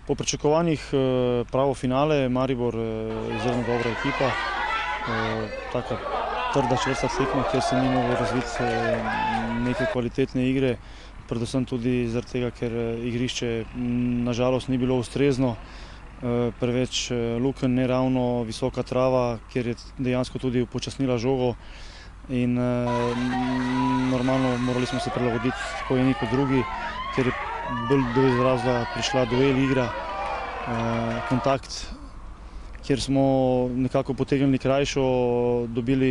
Po pričakovanjih pravo finale, Maribor izjemno dobra ekipa, taka trda čvrsta tekma, kjer se ni moglo razviti neke kvalitetne igre, predvsem tudi zaradi tega, ker igrišče nažalost ni bilo ustrezno, preveč lukenj, neravno, visoka trava, kjer je dejansko tudi upočasnila žogo in normalno morali smo se prilagoditi tako eni kot drugi, ker je bolj do izraza prišla duel igra, kontakt, kjer smo nekako potegnili krajšo, dobili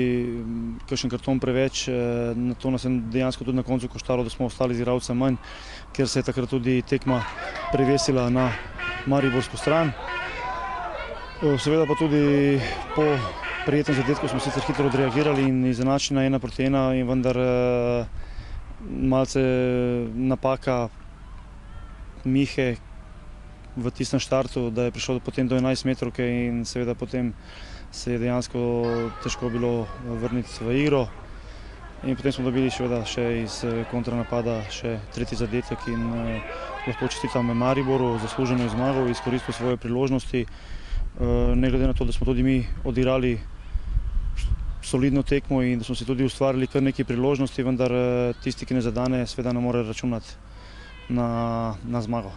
kakšen karton preveč, to nas je dejansko tudi na koncu koštalo, da smo ostali z igralcem manj, ker se je takrat tudi tekma prevesila na mariborsko stran. Seveda pa tudi po prijetnem zadetku smo sicer hitro odreagirali in izenačili na 1-1 in vendar malce napaka Mihe v tistem štartu, da je prišlo potem do 11 metrovke in seveda potem se je dejansko težko bilo vrniti v igro. In potem smo dobili še iz kontranapada še tretji zadetek in lahko čestitam Mariboru, zasluženo je zmagal, izkoristil svoje priložnosti. Ne glede na to, da smo tudi mi odigrali solidno tekmo in da smo si tudi ustvarili kar nekaj priložnosti, vendar tisti, ki ne zadane, seveda ne more računati na zmago.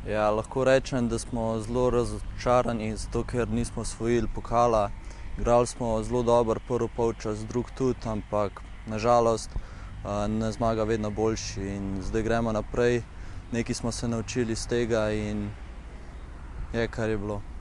Ja, lahko rečem, da smo zelo razočarani, zato ker nismo osvojili pokala. Igrali smo zelo dober prvi polčas, drug tudi, ampak nažalost ne zmaga vedno boljši in zdaj gremo naprej. Nekaj smo se naučili iz tega in je, kar je bilo.